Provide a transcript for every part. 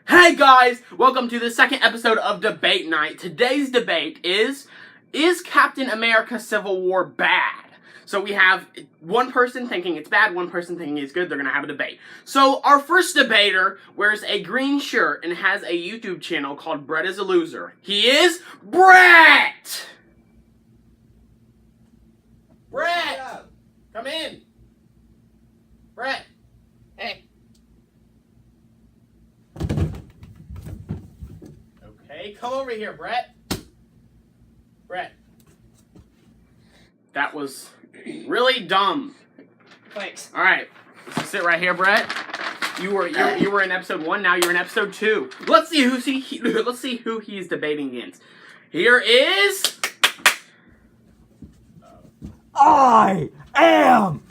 Hey guys, welcome to the second episode of Debate Night. Today's debate is Captain America Civil War bad? So we have one person thinking it's bad, one person thinking it's good. They're going to have a debate. So our first debater wears a green shirt and has a YouTube channel called Brett is a Loser. He is Brett! Brett! Come in. Brett. Hey. Okay, come over here, Brett. Brett. That was really dumb. Thanks. All right, so sit right here, Brett. You were in episode 1. Now you're in episode 2. Let's see who he's debating against. Here is. I am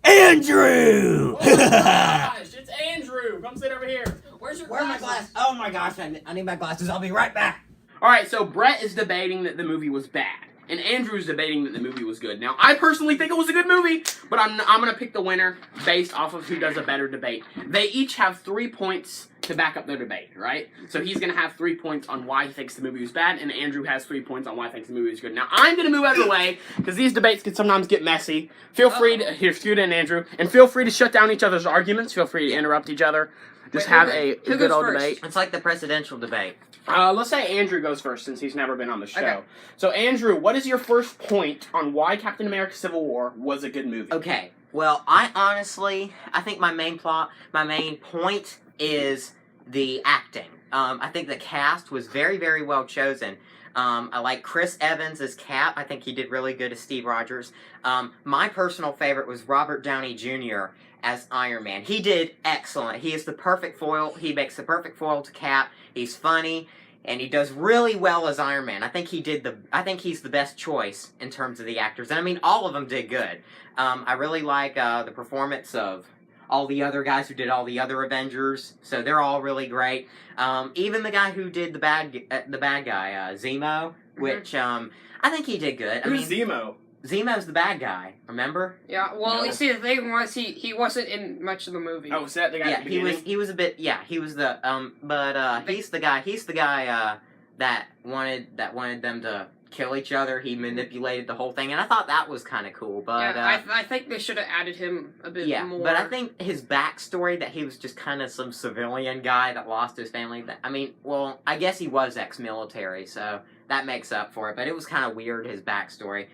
Andrew! Oh my gosh, it's Andrew. Come sit over here. Where Where are my glasses? Oh my gosh, I need my glasses. I'll be right back. Alright, so Brett is debating that the movie was bad. And Andrew's debating that the movie was good. Now, I personally think it was a good movie, but I'm going to pick the winner based off of who does a better debate. They each have 3 points to back up their debate, right? So he's going to have 3 points on why he thinks the movie was bad, and Andrew has 3 points on why he thinks the movie was good. Now, I'm going to move out of the way, because these debates can sometimes get messy. Feel free to, here, Scoot and Andrew, and feel free to shut down each other's arguments. Feel free to interrupt each other. Just have a good old debate. It's like the presidential debate. Let's say Andrew goes first, since he's never been on the show. Okay. So, Andrew, what is your first point on why Captain America Civil War was a good movie? Okay, well, I think my main point is the acting. I think the cast was very, very well chosen. I like Chris Evans as Cap. I think he did really good as Steve Rogers. My personal favorite was Robert Downey Jr. as Iron Man. He did excellent. He is the perfect foil. He makes the perfect foil to Cap. He's funny, and he does really well as Iron Man. I think he's the best choice in terms of the actors. And I mean, all of them did good. I really like the performance of all the other guys who did all the other Avengers. So they're all really great. Even the guy who did the bad guy, Zemo, which I think he did good. Who's Zemo? Zemo's the bad guy, remember? Yeah, well, No. You see, the thing was, he wasn't in much of the movie. Oh, was that the guy at the beginning? he was a bit, he was the, he's the guy, that wanted them to kill each other. He manipulated the whole thing, and I thought that was kind of cool, but, yeah, I think they should have added him a bit more. But I think his backstory, that he was just kind of some civilian guy that lost his family, I guess he was ex-military, so that makes up for it, but it was kind of weird, his backstory.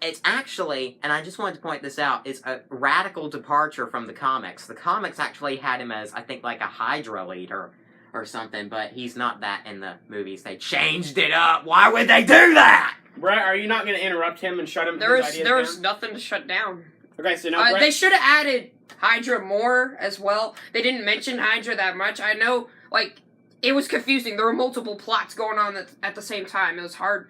It's actually, and I just wanted to point this out, it's a radical departure from the comics. The comics actually had him as, I think, like a Hydra leader or something, but he's not that in the movies. They changed it up. Why would they do that? Brett, are you not going to interrupt him and shut him? There's nothing to shut down. Okay, so now Brett... They should have added Hydra more as well. They didn't mention Hydra that much. I know, it was confusing. There were multiple plots going on at the same time. It was hard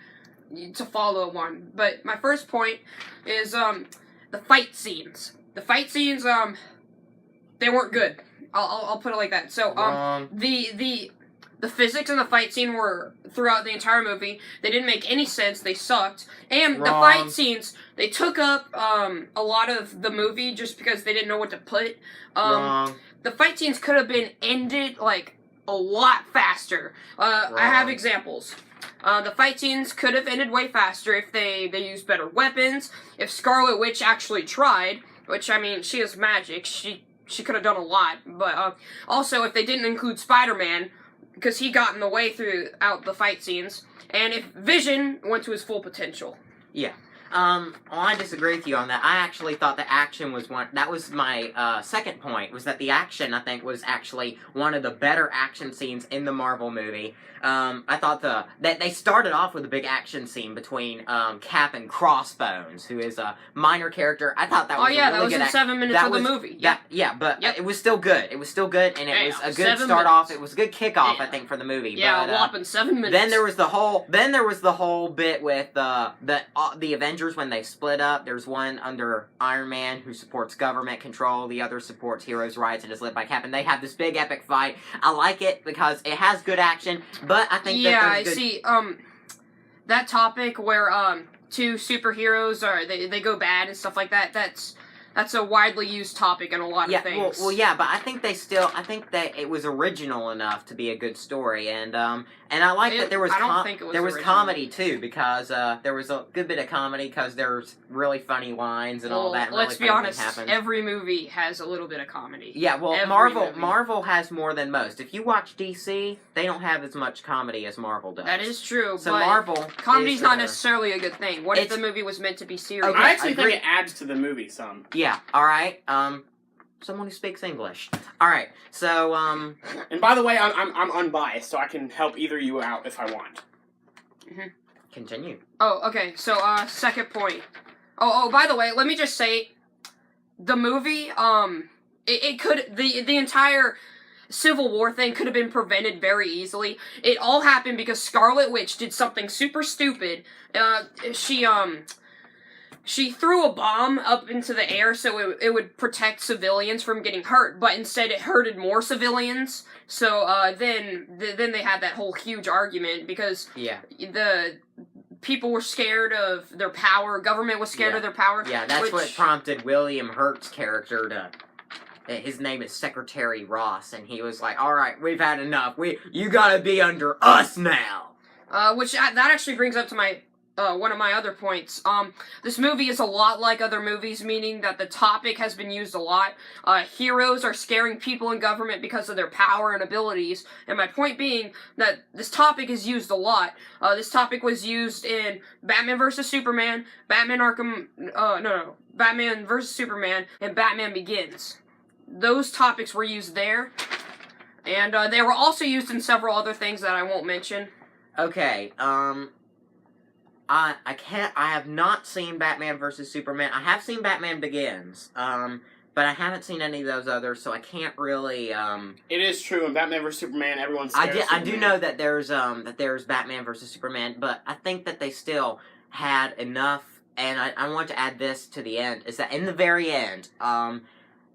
to follow one. But my first point is the fight scenes. The fight scenes, they weren't good. I'll put it like that. So the physics in the fight scene were throughout the entire movie. They didn't make any sense. They sucked. And the fight scenes, they took up a lot of the movie just because they didn't know what to put. The fight scenes could have been ended a lot faster. I have examples. The fight scenes could have ended way faster if they used better weapons. If Scarlet Witch actually tried, which, I mean, she has magic. She could have done a lot. But also, if they didn't include Spider-Man, because he got in the way throughout the fight scenes. And if Vision went to his full potential. Yeah. Well, I disagree with you on that. I actually thought the action was that was my, second point, was that the action, I think, was actually one of the better action scenes in the Marvel movie. I thought that they started off with a big action scene between, Cap and Crossbones, who is a minor character. I thought that was that was in 7 minutes of the movie. But it was still good. It was still good, and it was a good start off. It was a good kickoff, I think, for the movie. Yeah, but, whopping 7 minutes. Then there was the whole bit with the Avengers when they split up. There's one under Iron Man who supports government control, the other supports heroes' rights and is led by Cap, and they have this big epic fight. I like it because it has good action, but I think that topic where two superheroes they go bad and stuff like that, That's a widely used topic in a lot of things. Yeah, but I think that it was original enough to be a good story, and I like that there was I don't think it was there was original. comedy too, because there was a good bit of comedy because there's really funny lines and all that. And Let's really be funny honest. things happen. Every movie has a little bit of comedy. Yeah, well, Every movie. Marvel has more than most. If you watch DC, they don't have as much comedy as Marvel does. That is true. So but Marvel, comedy's is not their- necessarily a good thing. What if It's- the movie was meant to be serious? Okay. I actually agree. think it adds to the movie some. Yeah. All right. Someone who speaks English. All right. So And by the way, I'm unbiased, so I can help either you out if I want. continue. Oh, okay. So, second point. Oh, by the way, let me just say, the movie, it could, the entire Civil War thing could have been prevented very easily. It all happened because Scarlet Witch did something super stupid. She threw a bomb up into the air so it would protect civilians from getting hurt, but instead it hurted more civilians. So, then they had that whole huge argument because Yeah. the people were scared of their power, government was scared Yeah. of their power. Yeah, that's which- what prompted William Hurt's character to. His name is Secretary Ross, and he was like, "All right, we've had enough. You gotta be under us now." That actually brings up to my one of my other points. This movie is a lot like other movies, meaning that the topic has been used a lot. Heroes are scaring people in government because of their power and abilities, and my point being that this topic is used a lot. This topic was used in Batman vs. Superman, Batman vs. Superman, and Batman Begins. Those topics were used there, and they were also used in several other things that I won't mention. Okay, I have not seen Batman vs. Superman. I have seen Batman Begins, but I haven't seen any of those others, so I can't really, It is true, in Batman vs. Superman, everyone's scared of I do Superman. know that there's Batman vs. Superman, but I think that they still had enough, and I want to add this to the end, is that in the very end,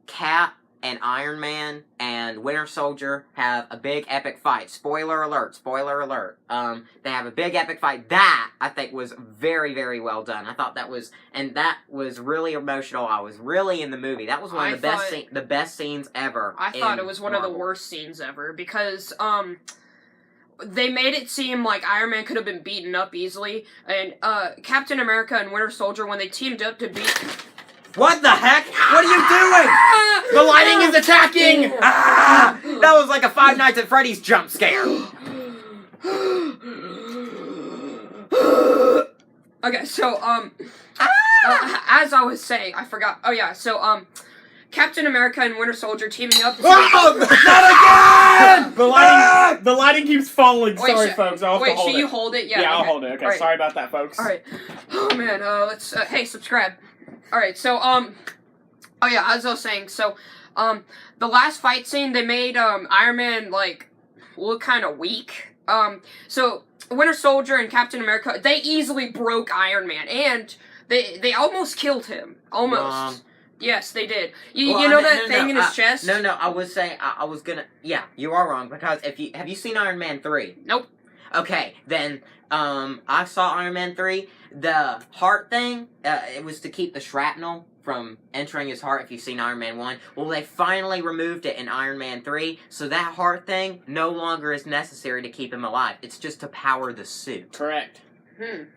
Cap and Iron Man and Winter Soldier have a big epic fight. Spoiler alert, spoiler alert. They have a big epic fight. That, I think, was very, very well done. I thought that was really emotional. I was really in the movie. That was one of the best scenes ever. I thought it was one of the Marvel. worst scenes ever because they made it seem like Iron Man could have been beaten up easily, and Captain America and Winter Soldier, when they teamed up to beat. What the heck? What are you doing? The lighting is attacking! Ah! That was like a Five Nights at Freddy's jump scare. Okay, so as I was saying, I forgot. Oh yeah, so Captain America and Winter Soldier teaming up. Oh, not again! The lighting keeps falling. Wait, Sorry, sh- folks. I'll have Wait, to hold should it. you hold it? Yeah, Yeah, I'll okay. hold it. Okay, All right. sorry about that, folks. All right. Oh man, let's. Hey, subscribe. All right, so Oh yeah, as I was saying, so the last fight scene they made Iron Man like look kind of weak. So Winter Soldier and Captain America, they easily broke Iron Man, and they almost killed him. Almost. Yes, they did. You know that thing in his chest? No, I was saying I was gonna. Yeah, you are wrong because have you seen Iron Man 3? Nope. Okay, then I saw Iron Man 3. The heart thing, it was to keep the shrapnel from entering his heart if you've seen Iron Man 1. Well, they finally removed it in Iron Man 3, so that heart thing no longer is necessary to keep him alive. It's just to power the suit. Correct.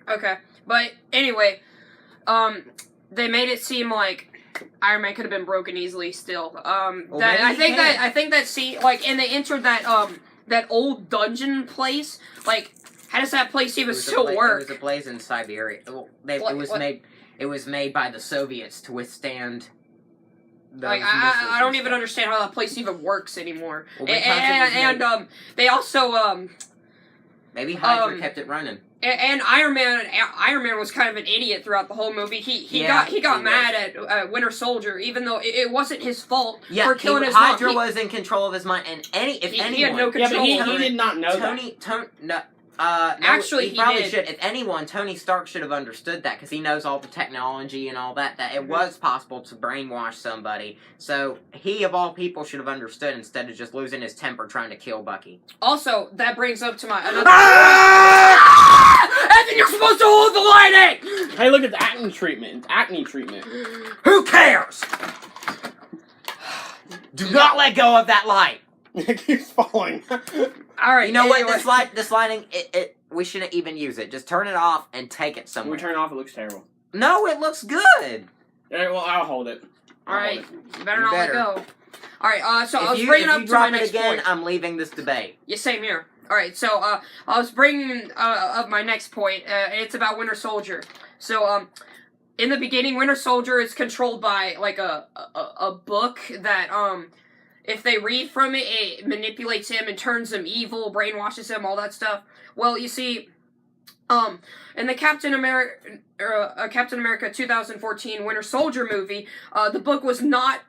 Okay. But anyway, they made it seem like Iron Man could have been broken easily still. Well, I maybe he can. think that scene, like, and they entered that old dungeon place, like, how does that place even still work? It was a place in Siberia. Well, it was made by the Soviets to withstand those Like, missiles I don't and even stuff. understand how that place even works anymore. Well, because it was They also, maybe Hydra kept it running. and Iron Man was kind of an idiot throughout the whole movie. He got mad at Winter Soldier, even though it wasn't his fault for killing his mom. Hydra was in control of his mind, and he had no control. Yeah, but he did not know that. Actually, he probably did. should. If anyone, Tony Stark should have understood that because he knows all the technology and all that. That it was possible to brainwash somebody. So he, of all people, should have understood instead of just losing his temper trying to kill Bucky. Also, that brings up to my another. Ah! And then you're supposed to hold the lighting. Hey, look at the acne treatment. It's acne treatment. Who cares? Do not let go of that light. It keeps falling. All right. You know what? anyway. This lighting, we shouldn't even use it. Just turn it off and take it When somewhere. we turn it off, it looks terrible. No, it looks good. Yeah, well, I'll hold it. All right. You better You not better. let go. All right. So I was If bringing up you to my drop it next again, point. I'm leaving this debate. Yeah, same here. All right, so I was bringing up my next point. It's about Winter Soldier. So in the beginning, Winter Soldier is controlled by like a book that if they read from it, it manipulates him and turns him evil, brainwashes him, all that stuff. Well, you see, in the Captain America 2014 Winter Soldier movie, the book was not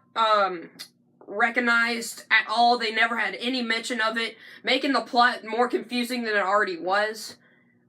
recognized at all. They never had any mention of it, making the plot more confusing than it already was.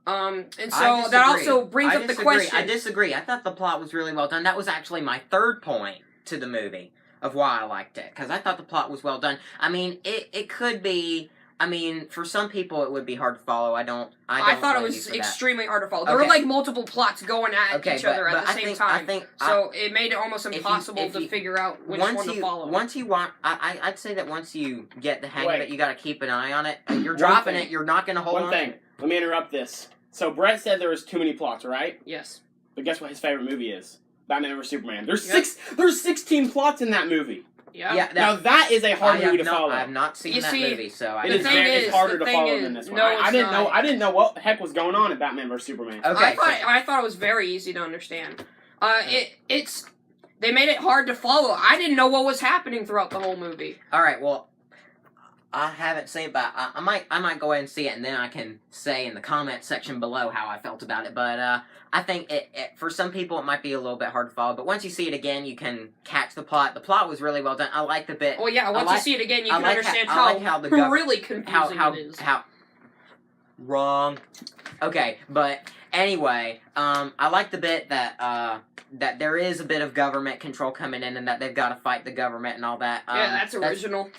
And so that also brings up the question. I disagree. I thought the plot was really well done. That was actually my third point to the movie of why I liked it, because I thought the plot was well done. I mean, it could be. I mean, for some people it would be hard to follow. I thought it blame you was for that. extremely hard to follow. There were Okay. like multiple plots going at each other at the same time. So it made it almost impossible to figure out which one to follow. Once you want, I'd say that once you get the hang of it, you got to keep an eye on it. You're One dropping thing. it. You're not going to hold One on. thing. Let me interrupt this. So Brett said there was too many plots, right? Yes. But guess what his favorite movie is? Batman vs Superman. There's Yep. There's 16 plots in that movie. Yeah. Yeah. Now that is a hard movie to follow. I have not seen You that see, movie, so I It The is thing very, is- it's harder the to thing follow is- than this one. no, I it's didn't know. not. I didn't know what the heck was going on in Batman vs Superman. Okay. I thought it was very easy to understand. It's they made it hard to follow. I didn't know what was happening throughout the whole movie. All right. Well, I haven't seen it, but I might go ahead and see it, and then I can say in the comment section below how I felt about it. But I think it for some people it might be a little bit hard to follow. But once you see it again, you can catch the plot. The plot was really well done. I like the bit. Well, yeah. Once like- you see it again, you I can like understand I how, like how the gov- really confusing it is. how wrong. Okay, but anyway, I like the bit that that there is a bit of government control coming in, and that they've got to fight the government and all that. Yeah, that's original.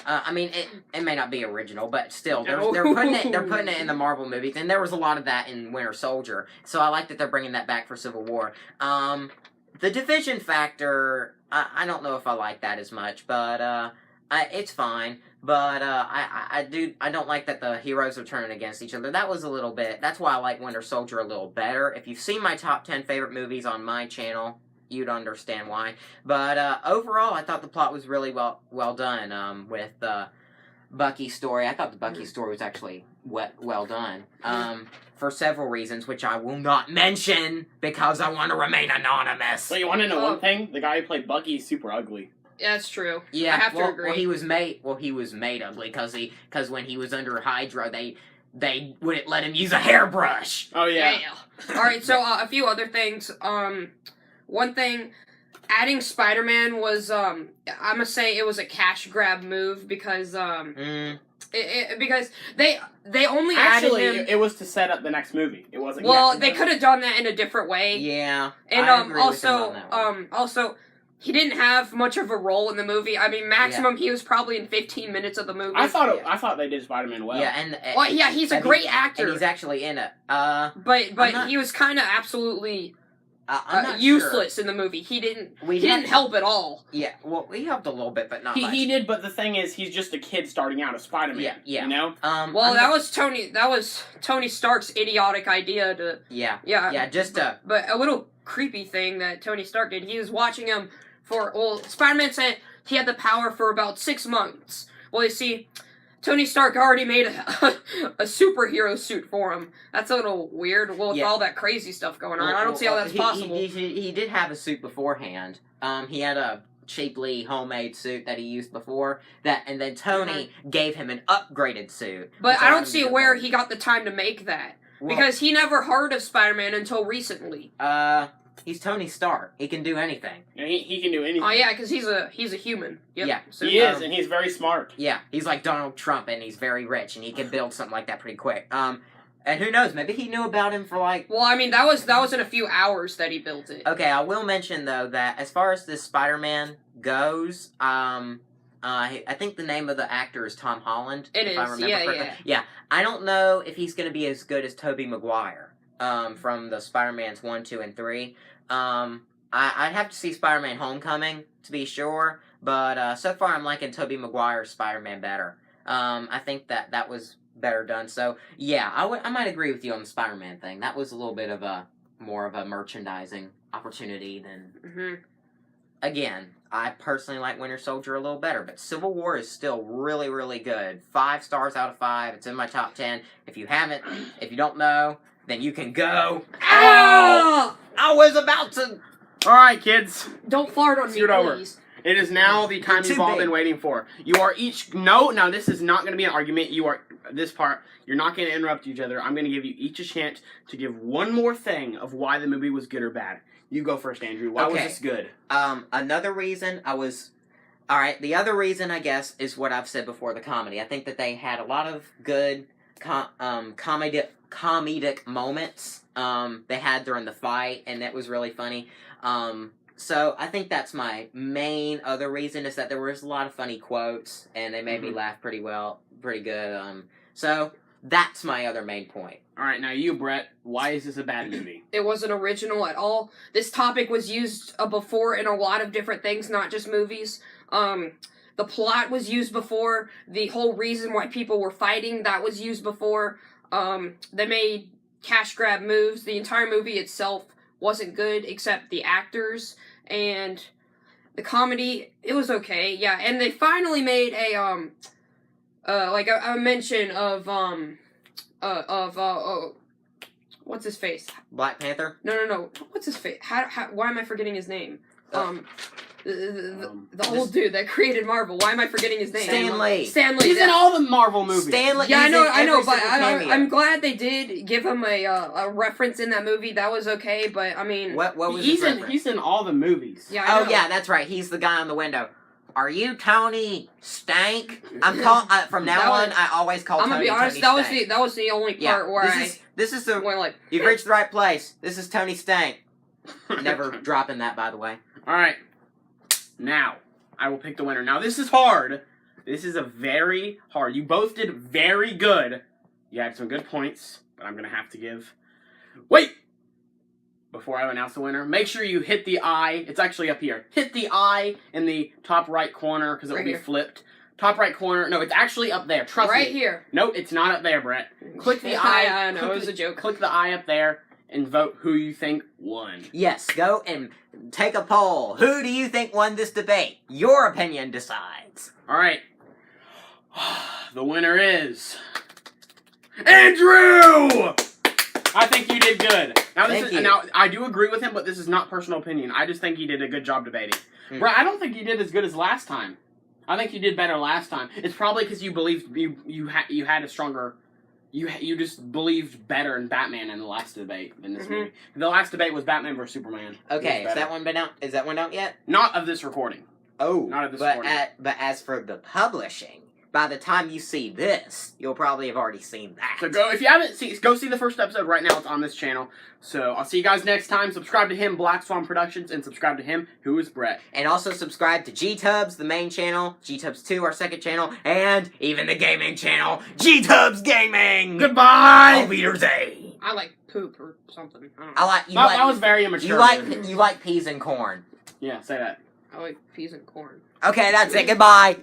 I mean, it may not be original, but still, No. they're putting it in the Marvel movies, and there was a lot of that in Winter Soldier. So I like that they're bringing that back for Civil War. The division factor, I don't know if I like that as much, but it's fine. But I don't like that the heroes are turning against each other. That was a little bit. That's why I like Winter Soldier a little better. If you've seen my top 10 favorite movies on my channel, you'd understand why. But overall, I thought the plot was really well done. With Bucky's story, I thought the Bucky story was actually well done. For several reasons, which I will not mention because I want to remain anonymous. So you want to know Oh. one thing? The guy who played Bucky is super ugly. Yeah, that's true. Yeah, I have well, to agree. Well, he was made ugly because when he was under Hydra, they wouldn't let him use a hairbrush. Oh yeah. All right, so a few other things. One thing, adding Spider-Man was I'm gonna say it was a cash grab move because because they only Actually, added him. it was to set up the next movie. It wasn't. Well, they could have done that in a different way. Yeah, And I agree with him on that one. also he didn't have much of a role in the movie. I mean, maximum he was probably in 15 minutes of the movie. I thought they did Spider-Man well. Yeah, and Well, yeah, he's a great actor. and he's actually in it. But he was kind of absolutely I'm not useless in the movie. He didn't Sure. We he didn't help at all. Yeah, well, he helped a little bit, but not much. He did, but the thing is, he's just a kid starting out as Spider-Man. Yeah. You know. Well, that was Tony Stark's idiotic idea to yeah, just but a little creepy thing that Tony Stark did. He was watching him Spider-Man said he had the power for about 6 months. Well, you see, Tony Stark already made a superhero suit for him. That's a little weird. Well, with all that crazy stuff going on, I don't see how that's possible. He did have a suit beforehand. He had a cheaply homemade suit that he used before and then Tony gave him an upgraded suit. But which I don't allowed see him to where buy. he got the time to make that. Well, Because he never heard of Spider-Man until recently. he's Tony Stark. He can do anything. And he can do anything. Oh yeah, because he's a human. Yep. Yeah. So, He is, and he's very smart. Yeah, he's like Donald Trump, and he's very rich, and he can build something like that pretty quick. And who knows? Maybe he knew about him for like. Well, I mean, that was in a few hours that he built it. Okay, I will mention though that as far as this Spider-Man goes, I think the name of the actor is Tom Holland. It if I is, remember yeah, correctly. Yeah. I don't know if he's going to be as good as Tobey Maguire. from the Spider-Mans 1, 2, and 3. I'd have to see Spider-Man Homecoming to be sure, but so far I'm liking Tobey Maguire's Spider-Man better. I think that was better done. So yeah, I might agree with you on the Spider-Man thing. That was a little bit of a more of a merchandising opportunity than. Mm-hmm. Again, I personally like Winter Soldier a little better, but Civil War is still really, really good. 5 stars out of 5. It's in my top 10. If you don't know, then you can go. Ah! I was about to. All right, kids. Don't fart on me, Scoot over. please. It is now the time You're you've too all big. been waiting for. You are each no. Now this is not going to be an argument. This part. You're not going to interrupt each other. I'm going to give you each a chance to give one more thing of why the movie was good or bad. You go first, Andrew. Why was Okay. this good? Another reason I was. Alright, the other reason, I guess, is what I've said before, the comedy. I think that they had a lot of good comedic moments they had during the fight, and that was really funny. So I think that's my main other reason, is that there was a lot of funny quotes, and they made me laugh pretty good. So that's my other main point. All right, now you, Brett. Why is this a bad movie? It wasn't original at all. This topic was used before in a lot of different things, not just movies. The plot was used before. The whole reason why people were fighting, that was used before. They made cash grab moves. The entire movie itself wasn't good, except the actors and the comedy. It was okay, yeah. And they finally made a mention of what's his face? Black Panther? No. What's his face? Why am I forgetting his name? The old dude that created Marvel. Why am I forgetting his name? Stan Lee. Stan Lee. He's in all the Marvel movies. Stanley. Yeah, I know, but I'm I'm glad they did give him a reference in that movie. That was okay, but I mean, What was he's his in. reference? He's in all the movies. yeah, I Oh know. yeah, that's right. He's the guy on the window. Are you Tony Stank? I'm from now That on. was- I always call I'm Tony gonna be honest. Tony That Stank. was the only part where this is the went like. you've reached the right place. This is Tony Stank. Never dropping that, by the way. All right. Now, I will pick the winner. Now, this is hard. This is a very hard. You both did very good. You had some good points, but I'm going to have to give... Wait! Before I announce the winner, make sure you hit the eye. It's actually up here. Hit the eye in the top right corner, because it will Right be here. flipped. Top right corner. No, it's actually up there. Trust me. Right here. No, it's not up there, Brett. Click the Yeah, eye. I know, it was a joke. Click the eye up there and vote who you think won. Yes, go and take a poll. Who do you think won this debate? Your opinion decides. All right. The winner is Andrew. I think you did good. Now Thank you. now I do agree with him, but this is not personal opinion. I just think he did a good job debating. Bro, I don't think you did as good as last time. I think you did better last time. It's probably because you believed you had a stronger. You just believed better in Batman in the last debate than this movie. The last debate was Batman versus Superman. Okay, It was is that better. one been out? Is that one out yet? Not of this recording. Oh, Not at this but point. but as for the publishing, by the time you see this, you'll probably have already seen that. So go if you haven't seen, go see the first episode right now. It's on this channel. So I'll see you guys next time. Subscribe to him, Black Swan Productions, and subscribe to him, who is Brett. And also subscribe to G-Tubs, the main channel, G-Tubs 2, our second channel, and even the gaming channel, G-Tubs Gaming! Goodbye. Auf Wiedersehen! I like poop or something. I don't know. I like, That was very immature. you like peas and corn. Yeah, say that. I like peas and corn. Okay, that's it, goodbye!